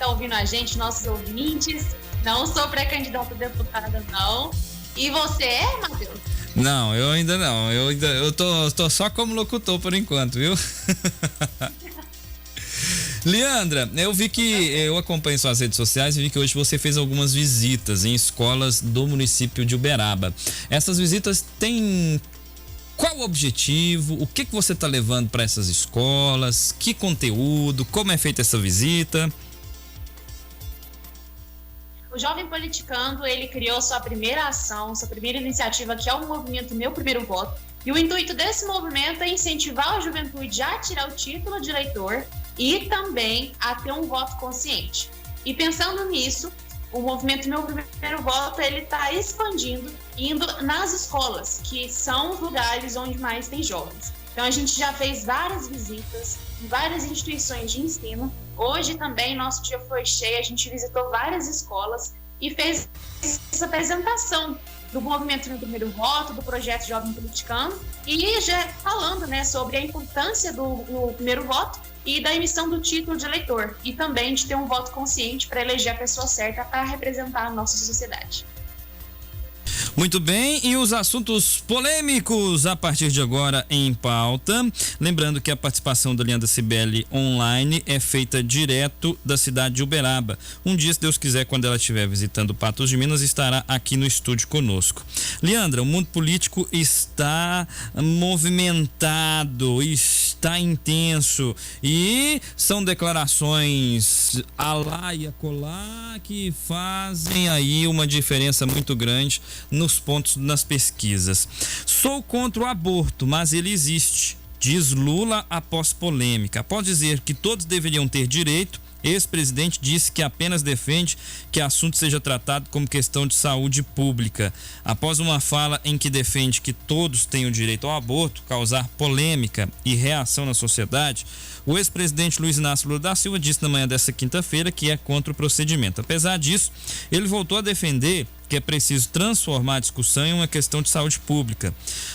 está ouvindo a gente, nossos ouvintes. Não sou pré-candidata a deputada, não. E você é, Matheus? Não, eu ainda não. Eu tô só como locutor por enquanto, viu? Leandra, eu acompanho suas redes sociais e vi que hoje você fez algumas visitas em escolas do município de Uberaba. Essas visitas têm qual o objetivo? O que você está levando para essas escolas? Que conteúdo? Como é feita essa visita? O Jovem Politicando, ele criou sua primeira ação, sua primeira iniciativa, que é o movimento Meu Primeiro Voto. E o intuito desse movimento é incentivar a juventude a tirar o título de eleitor e também a ter um voto consciente. E pensando nisso, o movimento Meu Primeiro Voto, ele está expandindo, indo nas escolas, que são os lugares onde mais tem jovens. Então a gente já fez várias visitas em várias instituições de ensino. Hoje também nosso dia foi cheio, a gente visitou várias escolas e fez essa apresentação do movimento Meu Primeiro Voto, do projeto Jovem Politicando, e já falando, né, sobre a importância do primeiro voto e da emissão do título de eleitor, e também de ter um voto consciente para eleger a pessoa certa para representar a nossa sociedade. Muito bem, e os assuntos polêmicos a partir de agora em pauta. Lembrando que a participação da Leandra Cibele online é feita direto da cidade de Uberaba. Um dia, se Deus quiser, quando ela estiver visitando Patos de Minas, estará aqui no estúdio conosco. Leandra, o mundo político está movimentado, está intenso e são declarações alá e acolá que fazem aí uma diferença muito grande nos pontos nas pesquisas. Sou contra o aborto, mas ele existe, diz Lula após polêmica. Após dizer que todos deveriam ter direito, ex-presidente disse que apenas defende que o assunto seja tratado como questão de saúde pública. Após uma fala em que defende que todos tenham direito ao aborto causar polêmica e reação na sociedade, o ex-presidente Luiz Inácio Lula da Silva disse na manhã desta quinta-feira que é contra o procedimento. Apesar disso, ele voltou a defender que é preciso transformar a discussão em uma questão de saúde pública.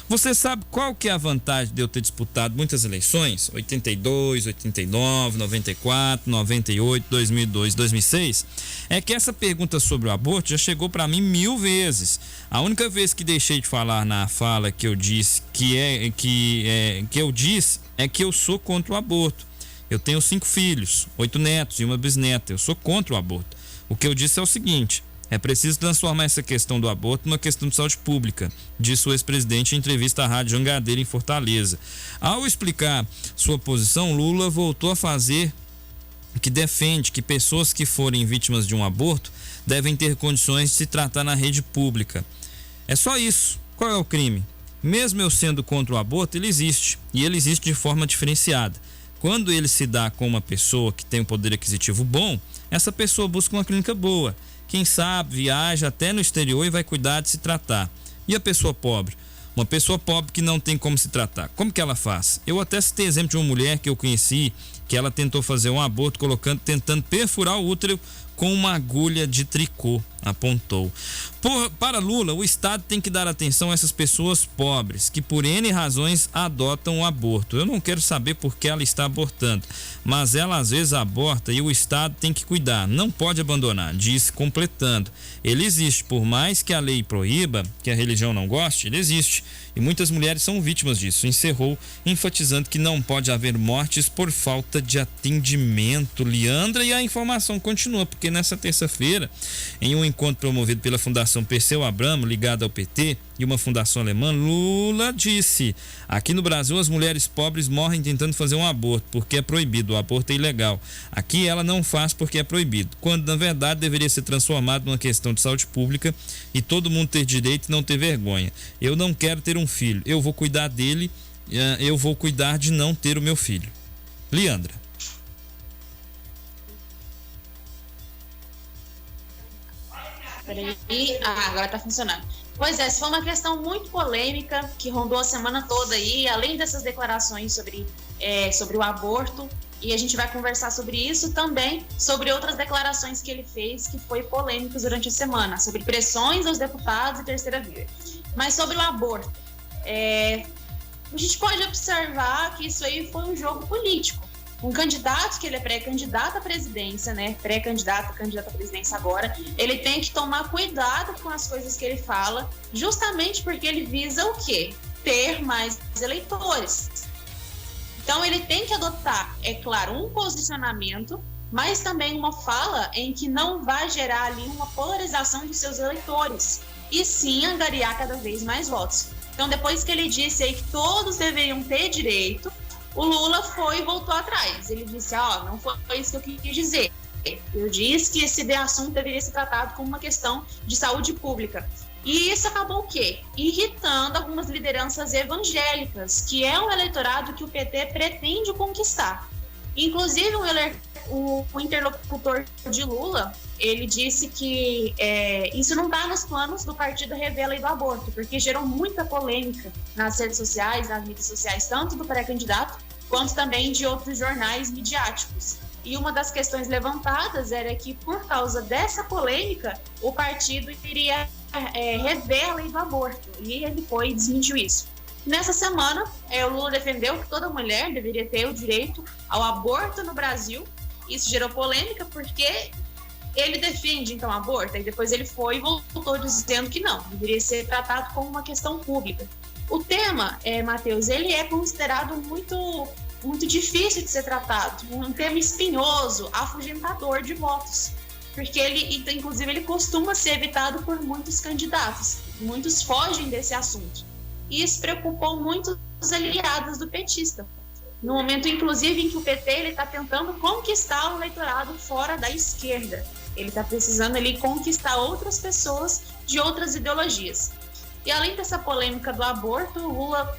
Você sabe qual que é a vantagem de eu ter disputado muitas eleições? 82, 89, 94, 98, 2002, 2006? É que essa pergunta sobre o aborto já chegou para mim 1000 vezes. A única vez que deixei de falar na fala que eu disse é que eu sou contra o aborto. Eu tenho 5 filhos, 8 netos e uma bisneta. Eu sou contra o aborto. O que eu disse é o seguinte: é preciso transformar essa questão do aborto numa questão de saúde pública, disse o ex-presidente em entrevista à Rádio Jangadeira em Fortaleza. Ao explicar sua posição, Lula voltou a fazer que defende que pessoas que forem vítimas de um aborto devem ter condições de se tratar na rede pública. É só isso. Qual é o crime? Mesmo eu sendo contra o aborto, ele existe, e ele existe de forma diferenciada. Quando ele se dá com uma pessoa que tem um poder aquisitivo bom, essa pessoa busca uma clínica boa. Quem sabe viaja até no exterior e vai cuidar de se tratar. E a pessoa pobre? Uma pessoa pobre que não tem como se tratar, como que ela faz? Eu até citei exemplo de uma mulher que eu conheci, que ela tentou fazer um aborto tentando perfurar o útero com uma agulha de tricô, apontou. Para Lula, o Estado tem que dar atenção a essas pessoas pobres, que por N razões adotam o aborto. Eu não quero saber por que ela está abortando, mas ela às vezes aborta e o Estado tem que cuidar, não pode abandonar, disse completando. Ele existe, por mais que a lei proíba, que a religião não goste, ele existe. E muitas mulheres são vítimas disso, encerrou, enfatizando que não pode haver mortes por falta de atendimento. Leandra, e a informação continua, porque nessa terça-feira, em um encontro promovido pela Fundação Perseu Abramo, ligada ao PT, e uma fundação alemã, Lula disse: aqui no Brasil as mulheres pobres morrem tentando fazer um aborto, porque é proibido, o aborto é ilegal. Aqui ela não faz porque é proibido, quando na verdade deveria ser transformado numa questão de saúde pública e todo mundo ter direito e não ter vergonha. Eu não quero ter um filho, eu vou cuidar dele, eu vou cuidar de não ter o meu filho. Leandra. Peraí, agora tá funcionando. Pois é, essa foi uma questão muito polêmica que rondou a semana toda aí, além dessas declarações sobre o aborto, e a gente vai conversar sobre isso também, sobre outras declarações que ele fez que foi polêmicas durante a semana, sobre pressões aos deputados e terceira via. Mas sobre o aborto, a gente pode observar que isso aí foi um jogo político. Um candidato que ele é pré-candidato à presidência, né? Candidato à presidência agora, ele tem que tomar cuidado com as coisas que ele fala, justamente porque ele visa o quê? Ter mais eleitores. Então ele tem que adotar, é claro, um posicionamento, mas também uma fala em que não vai gerar ali uma polarização dos seus eleitores, e sim angariar cada vez mais votos. Então, depois que ele disse aí que todos deveriam ter direito, o Lula foi e voltou atrás. Ele disse, não foi isso que eu quis dizer. Eu disse que esse assunto deveria ser tratado como uma questão de saúde pública. E isso acabou o quê? Irritando algumas lideranças evangélicas, que é um eleitorado que o PT pretende conquistar. Inclusive, o interlocutor de Lula, ele disse que isso não está nos planos do partido rever a lei do aborto, porque gerou muita polêmica nas redes sociais, nas mídias sociais, tanto do pré-candidato, quanto também de outros jornais midiáticos. E uma das questões levantadas era que, por causa dessa polêmica, o partido iria rever a lei do aborto, e ele foi e desmentiu isso. Nessa semana, o Lula defendeu que toda mulher deveria ter o direito ao aborto no Brasil. Isso gerou polêmica porque ele defende, então, o aborto, e depois ele foi e voltou dizendo que não, deveria ser tratado como uma questão pública. O tema, Matheus, ele é considerado muito difícil de ser tratado, um tema espinhoso, afugentador de votos, porque inclusive, ele costuma ser evitado por muitos candidatos, muitos fogem desse assunto. E isso preocupou muito os aliados do petista. No momento, inclusive, em que o PT está tentando conquistar o eleitorado fora da esquerda. Ele está precisando ali conquistar outras pessoas de outras ideologias. E além dessa polêmica do aborto, o Lula,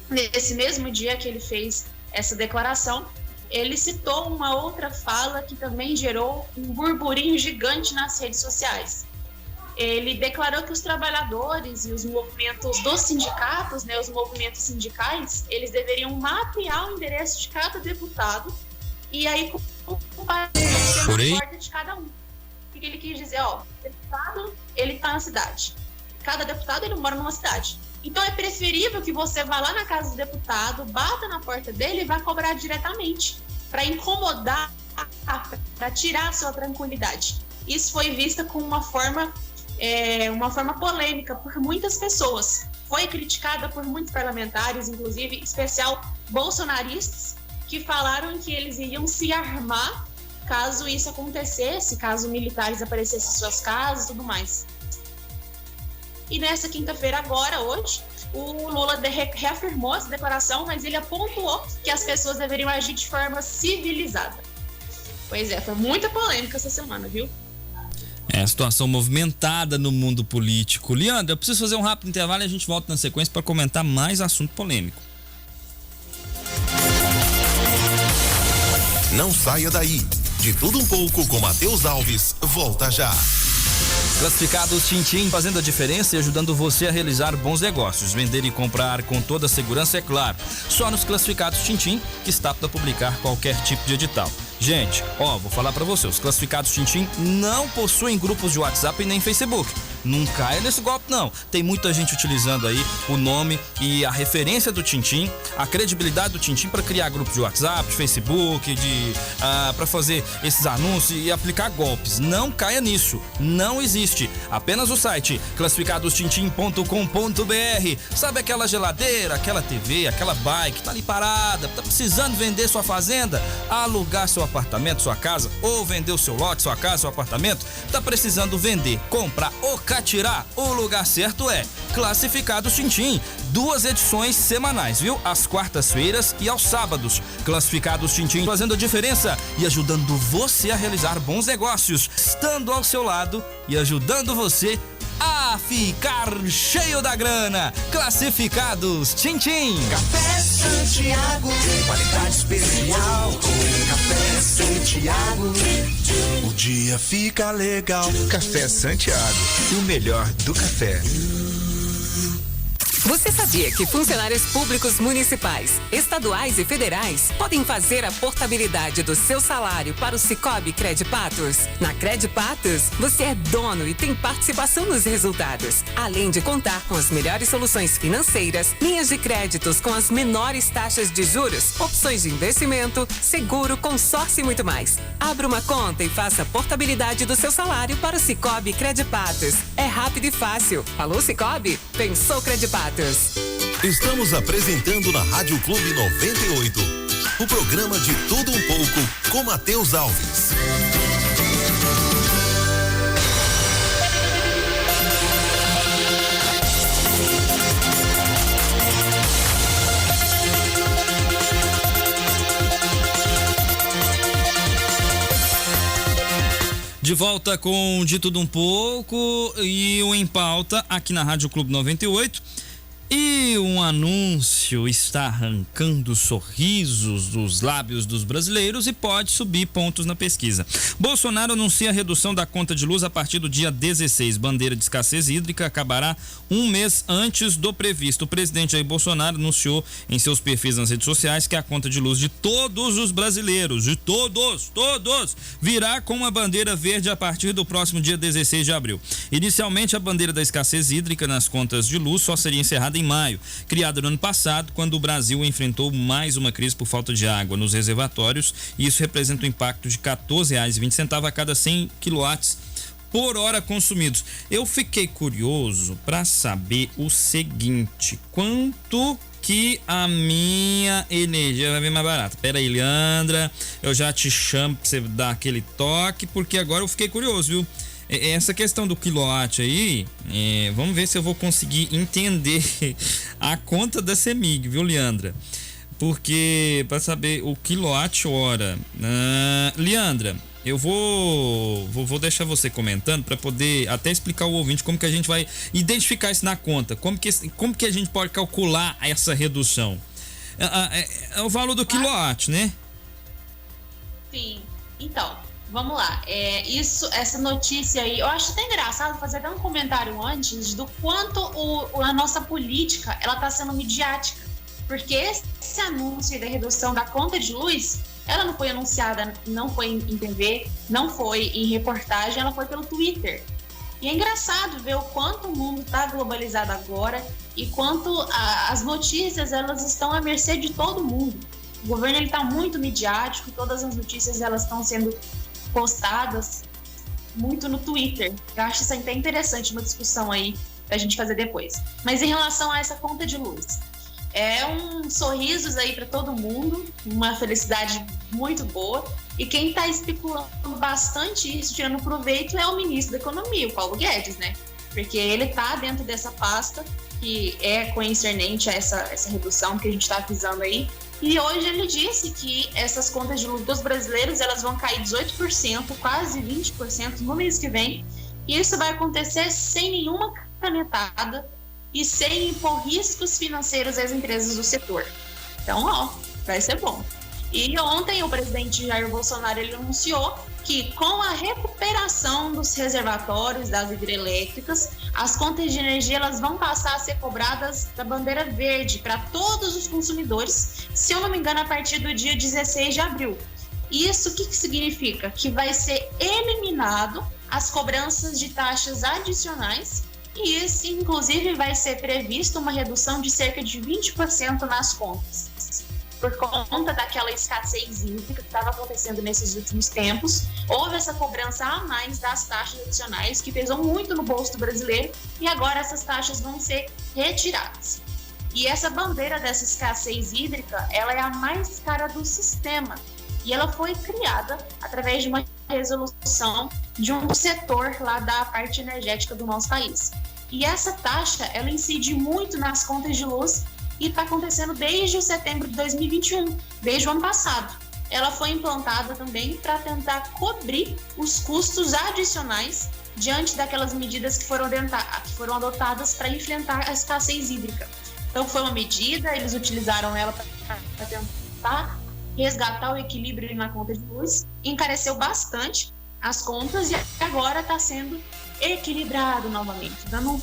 nesse mesmo dia que ele fez essa declaração, ele citou uma outra fala que também gerou um burburinho gigante nas redes sociais. Ele declarou que os trabalhadores e os movimentos dos sindicatos, né, os movimentos sindicais, eles deveriam mapear o endereço de cada deputado e aí comparecer na porta de cada um. O que ele quis dizer? O deputado, ele está na cidade. Cada deputado, ele mora numa cidade. Então, é preferível que você vá lá na casa do deputado, bata na porta dele e vá cobrar diretamente, para incomodar, para tirar a sua tranquilidade. Isso foi visto como uma forma polêmica por muitas pessoas. Foi criticada por muitos parlamentares, inclusive, em especial bolsonaristas, que falaram que eles iriam se armar caso isso acontecesse, caso militares aparecessem em suas casas e tudo mais. E nessa quinta-feira, hoje, o Lula reafirmou essa declaração, mas ele apontou que as pessoas deveriam agir de forma civilizada. Pois foi muita polêmica essa semana, viu? Situação movimentada no mundo político. Leandro, eu preciso fazer um rápido intervalo e a gente volta na sequência para comentar mais assunto polêmico. Não saia daí. De tudo um pouco com Matheus Alves, volta já. Classificados Tintim, fazendo a diferença e ajudando você a realizar bons negócios. Vender e comprar com toda a segurança, é claro. Só nos Classificados Tintim, que está apto a publicar qualquer tipo de edital. Gente, vou falar pra você, os Classificados Tintim não possuem grupos de WhatsApp e nem Facebook. Não caia nesse golpe, não. Tem muita gente utilizando aí o nome e a referência do Tintim, a credibilidade do Tintim para criar grupos de WhatsApp, de Facebook, para fazer esses anúncios e aplicar golpes. Não caia nisso. Não existe. Apenas o site classificadostintim.com.br. Sabe aquela geladeira, aquela TV, aquela bike, tá ali parada, tá precisando vender sua fazenda, alugar seu apartamento, sua casa, ou vender o seu lote, sua casa, seu apartamento, tá precisando vender, comprar ou tirar, o lugar certo é Classificados Tintim. 2 edições semanais, viu? Às quartas-feiras e aos sábados. Classificados Tintim, fazendo a diferença e ajudando você a realizar bons negócios, estando ao seu lado e ajudando você a ficar cheio da grana. Classificados Tintim. Café Santiago, qualidade especial. Café Santiago, o dia fica legal. Café Santiago, o melhor do café. Você sabia que funcionários públicos municipais, estaduais e federais podem fazer a portabilidade do seu salário para o Sicoob Credipatos? Na Credipatos, você é dono e tem participação nos resultados, além de contar com as melhores soluções financeiras, linhas de créditos com as menores taxas de juros, opções de investimento, seguro, consórcio e muito mais. Abra uma conta e faça a portabilidade do seu salário para o Sicoob Credipatos. É rápido e fácil. Falou Sicoob? Pensou Credipatos. Estamos apresentando na Rádio Clube 98, o programa de tudo um pouco com Matheus Alves. De volta com De Tudo Um Pouco e o Em Pauta aqui na Rádio Clube 98. E um anúncio está arrancando sorrisos dos lábios dos brasileiros e pode subir pontos na pesquisa. Bolsonaro anuncia a redução da conta de luz a partir do dia 16. Bandeira de escassez hídrica acabará um mês antes do previsto. O presidente Jair Bolsonaro anunciou em seus perfis nas redes sociais que a conta de luz de todos os brasileiros, de todos, virá com uma bandeira verde a partir do próximo dia 16 de abril. Inicialmente, a bandeira da escassez hídrica nas contas de luz só seria encerrada em maio, criada no ano passado, quando o Brasil enfrentou mais uma crise por falta de água nos reservatórios, e isso representa um impacto de R$ 14,20 a cada 100 kW por hora consumidos. Eu fiquei curioso para saber o seguinte: quanto que a minha energia vai vir mais barata? Pera aí, Leandra, eu já te chamo para você dar aquele toque, porque agora eu fiquei curioso, viu? Essa questão do quilowatt aí, vamos ver se eu vou conseguir entender a conta da CEMIG, viu, Leandra? Porque para saber o quilowatt-hora, Leandra, eu vou deixar você comentando para poder até explicar ao ouvinte como que a gente vai identificar isso na conta, como que a gente pode calcular essa redução. É o valor do quilowatt, né? Sim, então... Vamos lá, essa notícia aí, eu acho até engraçado fazer até um comentário antes do quanto a nossa política, ela tá sendo midiática, porque esse anúncio da redução da conta de luz, ela não foi anunciada, não foi em TV, não foi em reportagem, ela foi pelo Twitter. E é engraçado ver o quanto o mundo tá globalizado agora e quanto as notícias, elas estão à mercê de todo mundo. O governo, ele tá muito midiático, todas as notícias, elas estão sendo postadas muito no Twitter. Eu acho isso até interessante, uma discussão aí pra gente fazer depois. Mas em relação a essa conta de luz, sorrisos aí para todo mundo, uma felicidade muito boa, e quem tá especulando bastante isso, tirando proveito, é o ministro da Economia, o Paulo Guedes, né? Porque ele tá dentro dessa pasta que é concernente a essa redução que a gente tá avisando aí. E hoje ele disse que essas contas de luz dos brasileiros, elas vão cair 18%, quase 20% no mês que vem. E isso vai acontecer sem nenhuma canetada e sem impor riscos financeiros às empresas do setor. Então, vai ser bom. E ontem o presidente Jair Bolsonaro, ele anunciou que com a recuperação dos reservatórios das hidrelétricas, as contas de energia, elas vão passar a ser cobradas da bandeira verde para todos os consumidores, se eu não me engano, a partir do dia 16 de abril. Isso o que significa? Que vai ser eliminado as cobranças de taxas adicionais, e isso, inclusive, vai ser previsto uma redução de cerca de 20% nas contas. Por conta daquela escassez hídrica que estava acontecendo nesses últimos tempos, houve essa cobrança a mais das taxas adicionais, que pesou muito no bolso do brasileiro, e agora essas taxas vão ser retiradas. E essa bandeira dessa escassez hídrica, ela é a mais cara do sistema, e ela foi criada através de uma resolução de um setor lá da parte energética do nosso país. E essa taxa, ela incide muito nas contas de luz, e está acontecendo desde setembro de 2021, desde o ano passado. Ela foi implantada também para tentar cobrir os custos adicionais diante daquelas medidas que foram adotadas para enfrentar a escassez hídrica. Então foi uma medida, eles utilizaram ela para tentar resgatar o equilíbrio na conta de luz, encareceu bastante as contas e agora está sendo equilibrado novamente, dando um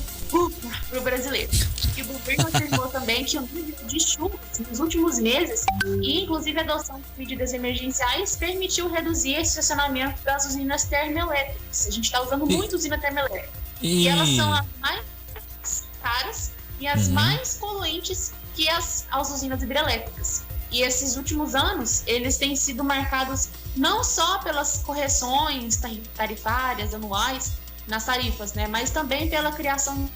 para o brasileiro. E o governo afirmou também que o nível de chuvas nos últimos meses e, inclusive, a adoção de medidas emergenciais permitiu reduzir esse estacionamento das usinas termoelétricas. A gente está usando muito usina termoelétrica. E elas são as mais caras e as mais poluentes que as usinas hidrelétricas. E esses últimos anos, eles têm sido marcados não só pelas correções tarifárias anuais nas tarifas, né, mas também pela criação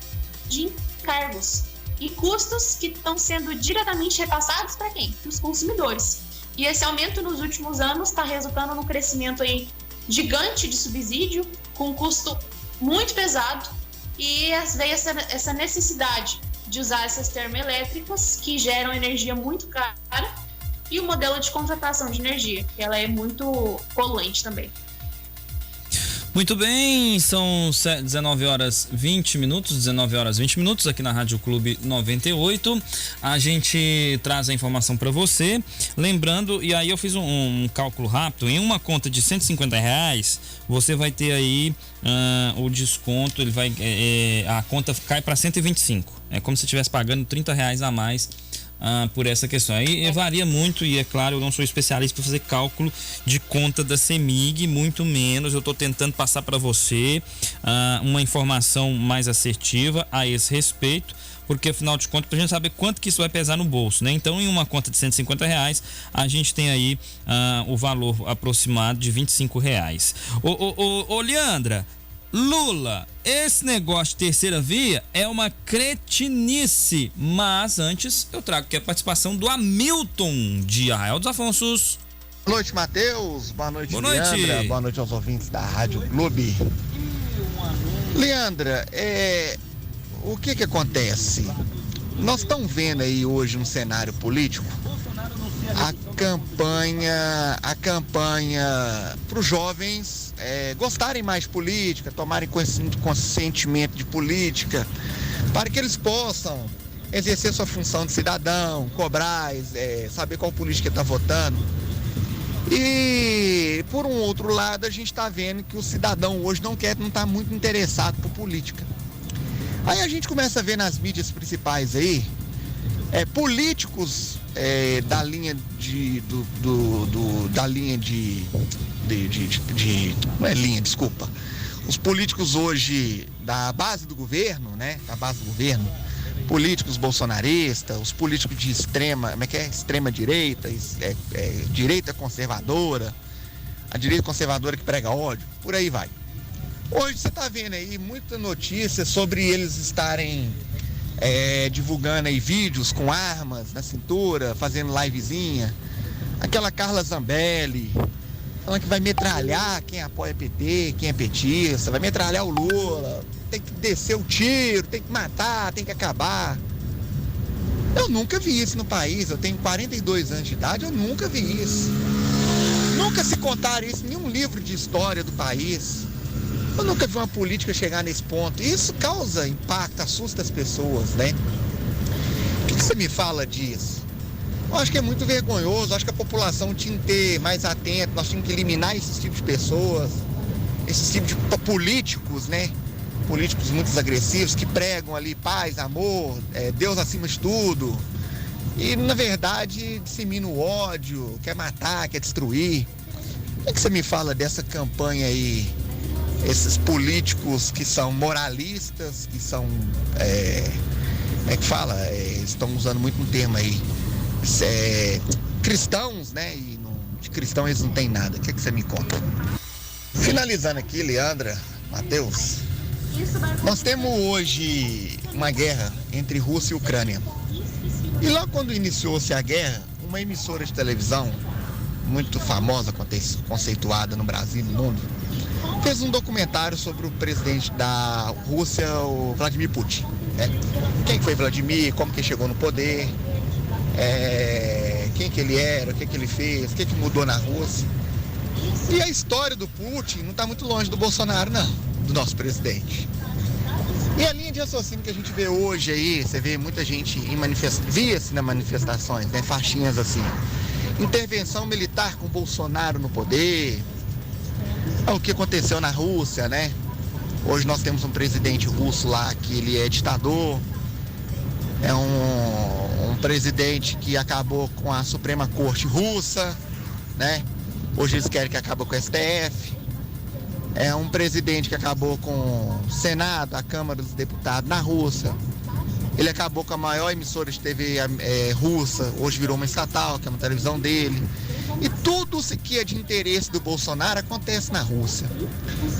de encargos e custos que estão sendo diretamente repassados para quem? Para os consumidores. E esse aumento nos últimos anos está resultando num crescimento aí gigante de subsídio, com um custo muito pesado, e veio essa necessidade de usar essas termoelétricas que geram energia muito cara, e o modelo de contratação de energia, que ela é muito poluente também. Muito bem, são 19 horas 20 minutos aqui na Rádio Clube 98. A gente traz a informação para você. Lembrando, e aí eu fiz um cálculo rápido, em uma conta de R$150, você vai ter aí o desconto, a conta cai para 125. É como se estivesse pagando R$30 a mais por essa questão. Aí varia muito, e é claro, eu não sou especialista para fazer cálculo de conta da CEMIG, muito menos. Eu estou tentando passar para você uma informação mais assertiva a esse respeito, porque afinal de contas, para a gente saber quanto que isso vai pesar no bolso, né? Então, em uma conta de R$150, a gente tem aí o valor aproximado de R$25. Ô Leandra, Lula, esse negócio de terceira via é uma cretinice, mas antes eu trago aqui a participação do Hamilton de Arraial dos Afonsos. Boa noite, Matheus. Boa noite, Leandra. Boa noite aos ouvintes da Rádio Clube. Leandra, o que acontece? Nós estamos vendo aí hoje no cenário político a campanha para os jovens gostarem mais de política, tomarem consentimento de política, para que eles possam exercer sua função de cidadão, cobrar, saber qual política está votando. E, por um outro lado, a gente está vendo que o cidadão hoje não está muito interessado por política. Aí a gente começa a ver nas mídias principais aí, políticos da linha não é linha, desculpa. Os políticos hoje da base do governo, né? Da base do governo, políticos bolsonaristas, os políticos de extrema direita, direita conservadora, a direita conservadora que prega ódio, por aí vai. Hoje você está vendo aí muita notícia sobre eles estarem divulgando aí vídeos com armas na cintura, fazendo livezinha. Aquela Carla Zambelli falando que vai metralhar quem apoia PT, quem é petista, vai metralhar o Lula, tem que descer o tiro, tem que matar, tem que acabar. Eu nunca vi isso no país, eu tenho 42 anos de idade, eu nunca vi isso. Nunca se contaram isso em nenhum livro de história do país. Eu nunca vi uma política chegar nesse ponto. Isso causa impacto, assusta as pessoas, né? O que você me fala disso? Eu acho que é muito vergonhoso. Eu acho que a população tinha que ter mais atento. Nós tínhamos que eliminar esse tipo de pessoas, esse tipo de políticos, né? Políticos muito agressivos que pregam ali paz, amor, Deus acima de tudo. E, na verdade, dissemina o ódio, quer matar, quer destruir. O que você me fala dessa campanha aí? Esses políticos que são moralistas, que são, estão usando muito um termo aí, cristãos, né? E de cristão eles não têm nada. O que você me conta? Finalizando aqui, Leandra, Matheus, nós temos hoje uma guerra entre Rússia e Ucrânia. E logo quando iniciou-se a guerra, uma emissora de televisão muito famosa, conceituada no Brasil e no mundo, fez um documentário sobre o presidente da Rússia, o Vladimir Putin, né? Quem foi Vladimir, como que ele chegou no poder, quem que ele era, o que ele fez, o que mudou na Rússia. E a história do Putin não está muito longe do Bolsonaro, não, do nosso presidente. E a linha de raciocínio que a gente vê hoje aí, você vê muita gente via-se nas manifestações, né, faixinhas assim, intervenção militar com Bolsonaro no poder, o que aconteceu na Rússia, né? Hoje nós temos um presidente russo lá que ele é ditador. É um presidente que acabou com a Suprema Corte russa, né? Hoje eles querem que acabe com o STF. É um presidente que acabou com o Senado, a Câmara dos Deputados na Rússia. Ele acabou com a maior emissora de TV russa, hoje virou uma estatal, que é uma televisão dele. E tudo isso que é de interesse do Bolsonaro acontece na Rússia.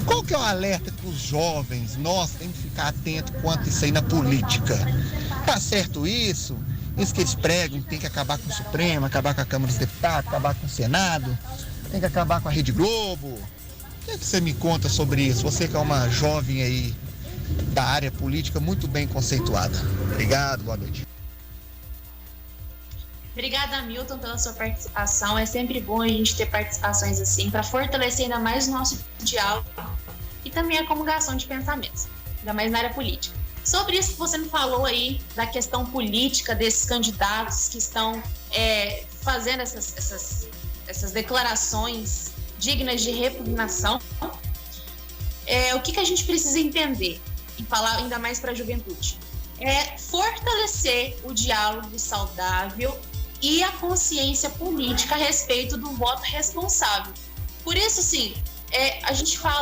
Qual que é o alerta para os jovens? Nós temos que ficar atentos quanto isso aí na política. Tá certo isso? Isso que eles pregam, tem que acabar com o Supremo, acabar com a Câmara dos Deputados, acabar com o Senado, tem que acabar com a Rede Globo. O que é que você me conta sobre isso? Você que é uma jovem aí da área política muito bem conceituada. Obrigado, boa noite. Obrigada, Milton, pela sua participação. É sempre bom a gente ter participações assim, para fortalecer ainda mais o nosso diálogo e também a comunicação de pensamentos, ainda mais na área política. Sobre isso que você me falou aí, da questão política desses candidatos que estão fazendo essas declarações dignas de repugnação, o que a gente precisa entender, e falar ainda mais para a juventude, é fortalecer o diálogo saudável e a consciência política a respeito do voto responsável. Por isso, sim,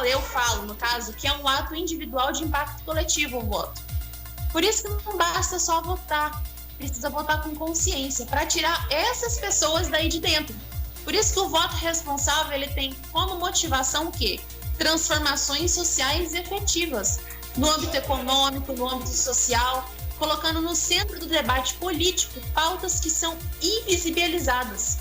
eu falo, no caso, que é um ato individual de impacto coletivo o voto. Por isso que não basta só votar, precisa votar com consciência, para tirar essas pessoas daí de dentro. Por isso que o voto responsável, ele tem como motivação o quê? Transformações sociais efetivas, no âmbito econômico, no âmbito social, colocando no centro do debate político pautas que são invisibilizadas.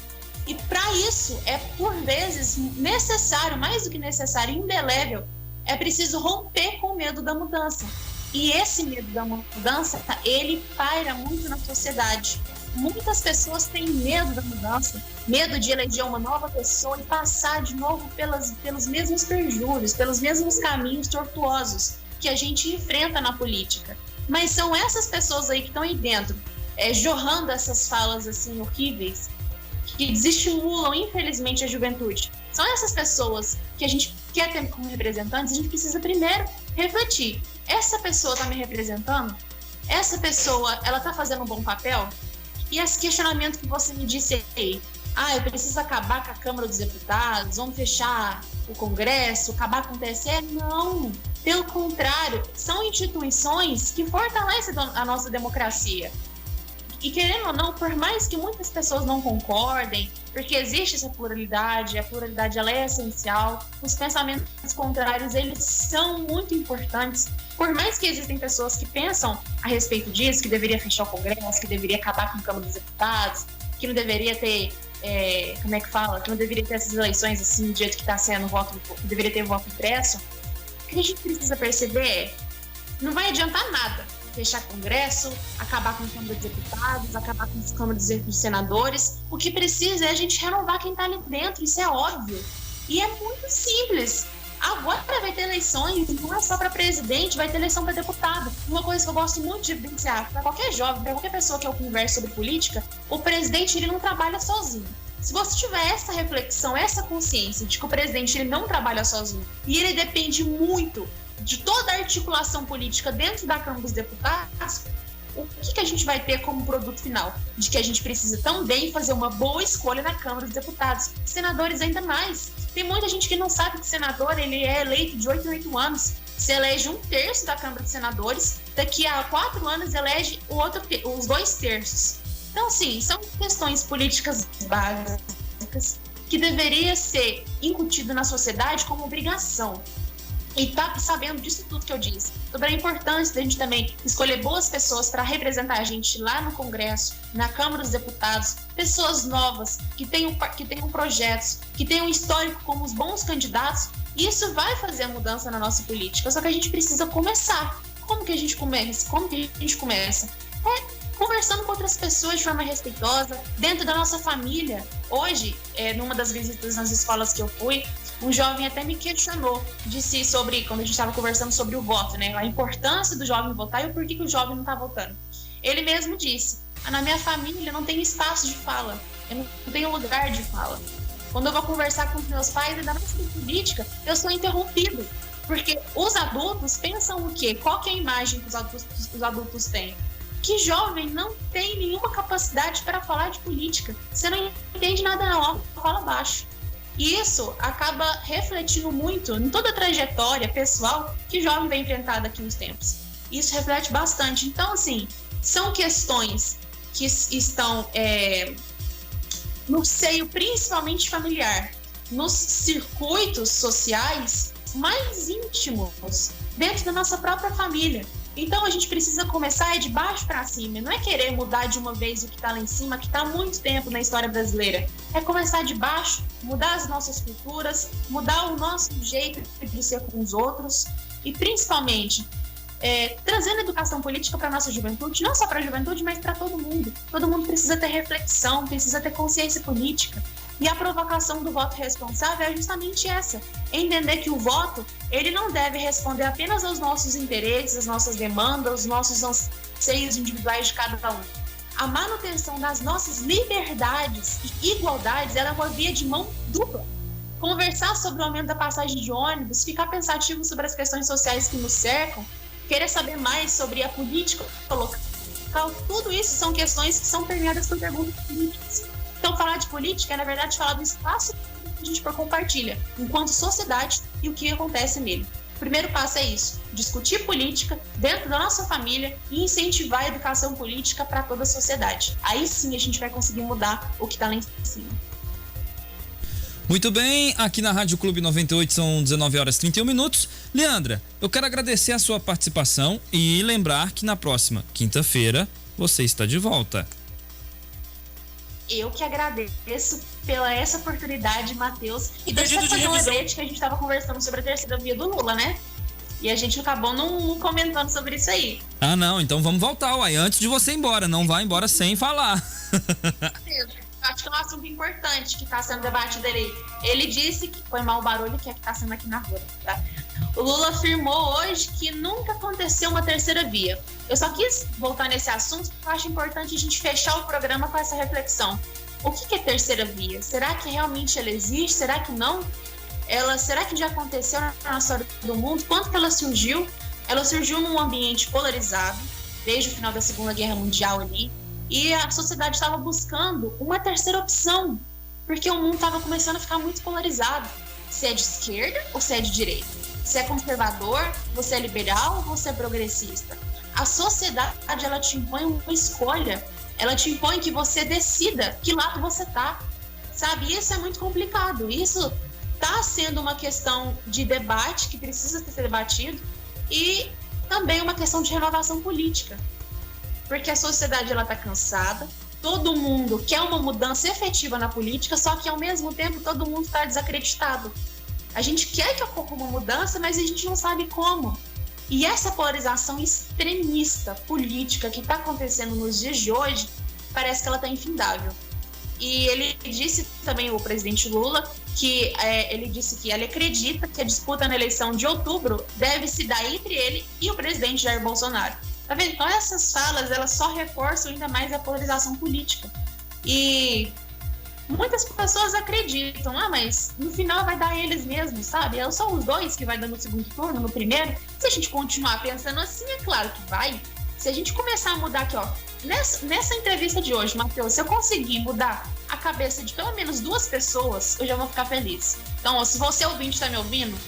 E para isso é, por vezes, necessário, mais do que necessário, indelével, é preciso romper com o medo da mudança. E esse medo da mudança, ele paira muito na sociedade. Muitas pessoas têm medo da mudança, medo de eleger uma nova pessoa e passar de novo pelos mesmos perjúrios, pelos mesmos caminhos tortuosos que a gente enfrenta na política. Mas são essas pessoas aí que estão aí dentro, jorrando essas falas assim horríveis, que desestimulam, infelizmente, a juventude. São essas pessoas que a gente quer ter como representantes. A gente precisa primeiro refletir. Essa pessoa está me representando? Essa pessoa, ela está fazendo um bom papel? E esse questionamento que você me disse aí, eu preciso acabar com a Câmara dos Deputados, vamos fechar o Congresso, acabar com o TSE? Não, pelo contrário, são instituições que fortalecem a nossa democracia. E querendo ou não, por mais que muitas pessoas não concordem, porque existe essa pluralidade, a pluralidade ela é essencial, os pensamentos contrários, eles são muito importantes. Por mais que existem pessoas que pensam a respeito disso, que deveria fechar o Congresso, que deveria acabar com a Câmara dos Deputados, que não deveria ter, que não deveria ter essas eleições assim, do jeito que está sendo, que deveria ter voto impresso, o que a gente precisa perceber não vai adiantar nada fechar Congresso, acabar com a Câmara dos Deputados, acabar com a Câmara dos Senadores. O que precisa é a gente renovar quem está ali dentro, isso é óbvio. E é muito simples. Agora vai ter eleições, não é só para presidente, vai ter eleição para deputado. Uma coisa que eu gosto muito de evidenciar, para qualquer jovem, para qualquer pessoa que eu converso sobre política, o presidente ele não trabalha sozinho. Se você tiver essa reflexão, essa consciência de que o presidente ele não trabalha sozinho e ele depende muito de toda a articulação política dentro da Câmara dos Deputados, o que a gente vai ter como produto final? De que a gente precisa também fazer uma boa escolha na Câmara dos Deputados. Senadores ainda mais. Tem muita gente que não sabe que senador ele é eleito de 8 em 8 anos. Se elege 1/3 da Câmara dos Senadores, daqui a 4 anos elege os 2/3. Então, sim, são questões políticas básicas que deveria ser incutido na sociedade como obrigação. E tá sabendo disso tudo que eu disse, sobre a importância da gente também escolher boas pessoas para representar a gente lá no Congresso, na Câmara dos Deputados, pessoas novas, que tenham projetos, que tenham histórico como os bons candidatos. Isso vai fazer a mudança na nossa política, só que a gente precisa começar. Como que a gente começa? Conversando com outras pessoas de forma respeitosa, dentro da nossa família. Hoje, numa das visitas nas escolas que eu fui, um jovem até me questionou, disse sobre, quando a gente estava conversando sobre o voto, né, a importância do jovem votar e o porquê que o jovem não está votando. Ele mesmo disse, na minha família não tem espaço de fala, eu não tenho lugar de fala. Quando eu vou conversar com os meus pais, ainda mais sobre política, eu sou interrompido, porque os adultos pensam o quê? Qual que é a imagem que os adultos têm? que jovem não tem nenhuma capacidade para falar de política. Você não entende nada não, fala baixo. E isso acaba refletindo muito em toda a trajetória pessoal que o jovem vem enfrentando aqui nos tempos. Isso reflete bastante. Então, assim, são questões que estão no seio principalmente familiar, nos circuitos sociais mais íntimos, dentro da nossa própria família. Então a gente precisa começar de baixo para cima, não é querer mudar de uma vez o que está lá em cima, que está há muito tempo na história brasileira. É começar de baixo, mudar as nossas culturas, mudar o nosso jeito de ser com os outros e principalmente trazendo educação política para a nossa juventude, não só para a juventude, mas para todo mundo. Todo mundo precisa ter reflexão, precisa ter consciência política. E a provocação do voto responsável é justamente essa, entender que o voto, ele não deve responder apenas aos nossos interesses, às nossas demandas, aos nossos anseios individuais de cada um. A manutenção das nossas liberdades e igualdades, ela é uma via de mão dupla. Conversar sobre o aumento da passagem de ônibus, ficar pensativo sobre as questões sociais que nos cercam, querer saber mais sobre a política local, tudo isso são questões que são permeadas por perguntas políticas. Então, falar de política é, na verdade, falar do espaço que a gente compartilha, enquanto sociedade, e o que acontece nele. O primeiro passo é isso, discutir política dentro da nossa família e incentivar a educação política para toda a sociedade. Aí sim a gente vai conseguir mudar o que está lá em cima. Muito bem, aqui na Rádio Clube 98 são 19h31. Leandra, eu quero agradecer a sua participação e lembrar que na próxima quinta-feira você está de volta. Eu que agradeço pela essa oportunidade, Matheus. E deixa eu fazer um lembrete que a gente estava conversando sobre a terceira via do Lula, né? E a gente acabou não comentando sobre isso aí. Ah, não, então vamos voltar, uai, antes de você ir embora. Não vá embora sem falar. Acho que é um assunto importante que está sendo debatido ali. Ele disse que foi mal o barulho que está sendo aqui na rua, tá? O Lula afirmou hoje que nunca aconteceu uma terceira via. Eu só quis voltar nesse assunto porque eu acho importante a gente fechar o programa com essa reflexão. O que é terceira via? Será que realmente ela existe? Será que não? Será que já aconteceu na história do mundo? Quando que ela surgiu? Ela surgiu num ambiente polarizado, desde o final da Segunda Guerra Mundial ali, e a sociedade estava buscando uma terceira opção, porque o mundo estava começando a ficar muito polarizado. Se é de esquerda ou se é de direita? Se é conservador, você é liberal ou você é progressista? A sociedade, ela te impõe uma escolha, ela te impõe que você decida que lado você tá, sabe? Isso é muito complicado, isso está sendo uma questão de debate que precisa ser debatido e também uma questão de renovação política, porque a sociedade ela está cansada, todo mundo quer uma mudança efetiva na política, só que ao mesmo tempo todo mundo está desacreditado. A gente quer que ocorra uma mudança, mas a gente não sabe como. E essa polarização extremista política que está acontecendo nos dias de hoje, parece que ela está infindável. E ele disse também, o presidente Lula, que ele disse que ele acredita que a disputa na eleição de outubro deve se dar entre ele e o presidente Jair Bolsonaro. Tá vendo? Então essas falas, elas só reforçam ainda mais a polarização política. E muitas pessoas acreditam, mas no final vai dar eles mesmos, sabe? São os dois que vai dar no segundo turno, no primeiro. Se a gente continuar pensando assim, é claro que vai. Se a gente começar a mudar aqui, ó, nessa entrevista de hoje, Matheus, se eu conseguir mudar a cabeça de pelo menos 2 pessoas, eu já vou ficar feliz. Então, se você ouvinte está me ouvindo,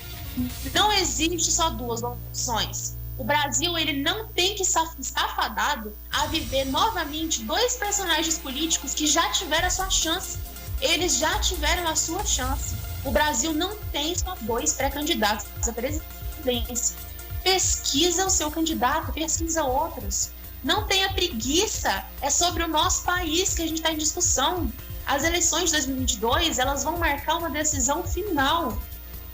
não existe só 2 opções. O Brasil, ele não tem que estar fadado a viver novamente 2 personagens políticos que já tiveram a sua chance. Eles já tiveram a sua chance. O Brasil não tem só 2 pré-candidatos à presidência. Pesquisa o seu candidato, pesquisa outros. Não tenha preguiça, é sobre o nosso país que a gente está em discussão. As eleições de 2022, elas vão marcar uma decisão final.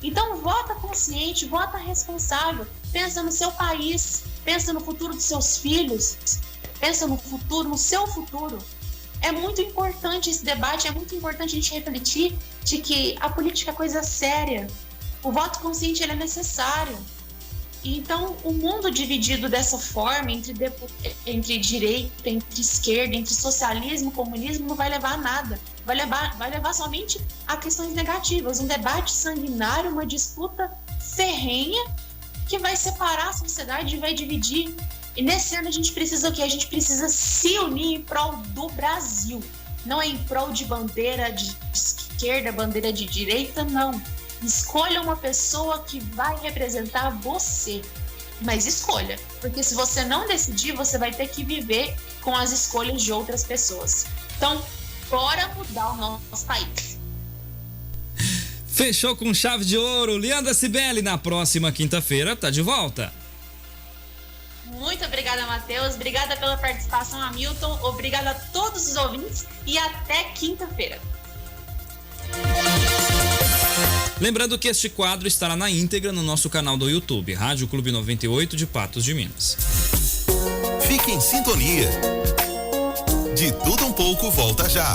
Então, vota consciente, vota responsável, pensa no seu país, pensa no futuro dos seus filhos, pensa no futuro, no seu futuro. É muito importante esse debate, é muito importante a gente refletir de que a política é coisa séria. O voto consciente ele é necessário. Então, o mundo dividido dessa forma, entre direita, entre esquerda, entre socialismo e comunismo, não vai levar a nada. Vai levar somente a questões negativas, um debate sanguinário, uma disputa ferrenha que vai separar a sociedade e vai dividir. E nesse ano a gente precisa o quê? A gente precisa se unir em prol do Brasil. Não é em prol de bandeira de esquerda, bandeira de direita, não. Escolha uma pessoa que vai representar você. Mas escolha, porque se você não decidir, você vai ter que viver com as escolhas de outras pessoas. Então, bora mudar o nosso país. Fechou com chave de ouro. Leandra Cibele, na próxima quinta-feira, tá de volta. Muito obrigada, Matheus. Obrigada pela participação, Hamilton. Obrigada a todos os ouvintes e até quinta-feira. Lembrando que este quadro estará na íntegra no nosso canal do YouTube, Rádio Clube 98 de Patos de Minas. Fique em sintonia. De tudo um pouco volta já.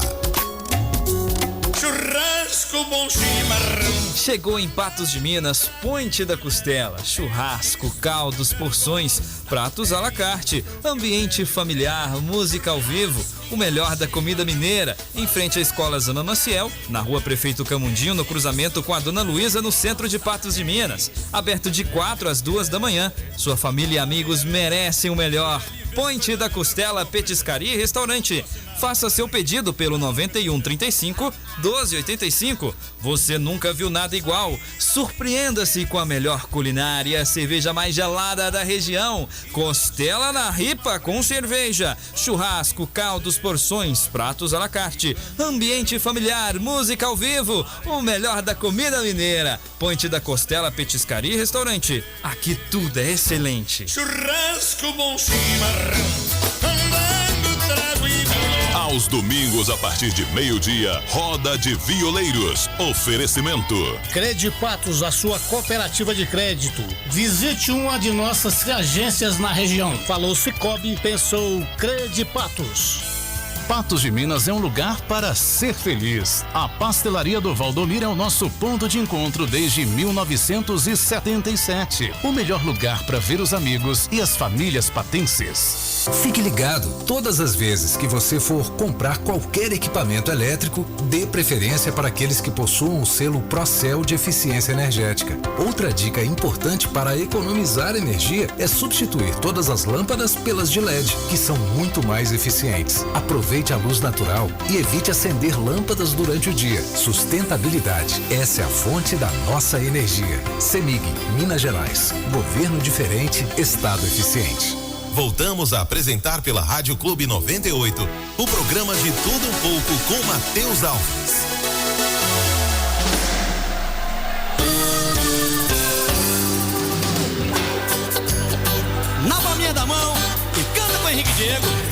Churrasco bom chimarrão. Chegou em Patos de Minas, Ponte da Costela. Churrasco, caldos, porções, pratos à la carte, ambiente familiar, música ao vivo, o melhor da comida mineira, em frente à Escola Zana Maciel, na Rua Prefeito Camundinho, no cruzamento com a Dona Luísa, no centro de Patos de Minas. Aberto de 4 às 2 da manhã. Sua família e amigos merecem o melhor. Ponte da Costela, Petiscaria e Restaurante. Faça seu pedido pelo 9135-1285. Você nunca viu nada igual. Surpreenda-se com a melhor culinária e a cerveja mais gelada da região. Costela na ripa com cerveja. Churrasco, caldos, porções, pratos à la carte. Ambiente familiar, música ao vivo. O melhor da comida mineira. Ponte da Costela, Petiscaria e Restaurante. Aqui tudo é excelente. Churrasco bom chimarrão. Andando trago e Aos domingos, a partir de meio-dia, roda de violeiros. Oferecimento. Credipatos, a sua cooperativa de crédito. Visite uma de nossas agências na região. Falou Cicobi, pensou Credipatos. Patos de Minas é um lugar para ser feliz. A Pastelaria do Valdomiro é o nosso ponto de encontro desde 1977. O melhor lugar para ver os amigos e as famílias patenses. Fique ligado, todas as vezes que você for comprar qualquer equipamento elétrico, dê preferência para aqueles que possuam o selo Procel de eficiência energética. Outra dica importante para economizar energia é substituir todas as lâmpadas pelas de LED, que são muito mais eficientes. Aproveite a luz natural e evite acender lâmpadas durante o dia. Sustentabilidade, essa é a fonte da nossa energia. CEMIG, Minas Gerais. Governo diferente, Estado eficiente. Voltamos a apresentar pela Rádio Clube 98 o programa De Tudo Um Pouco com Matheus Alves. na palminha da mão e canta com Henrique Diego.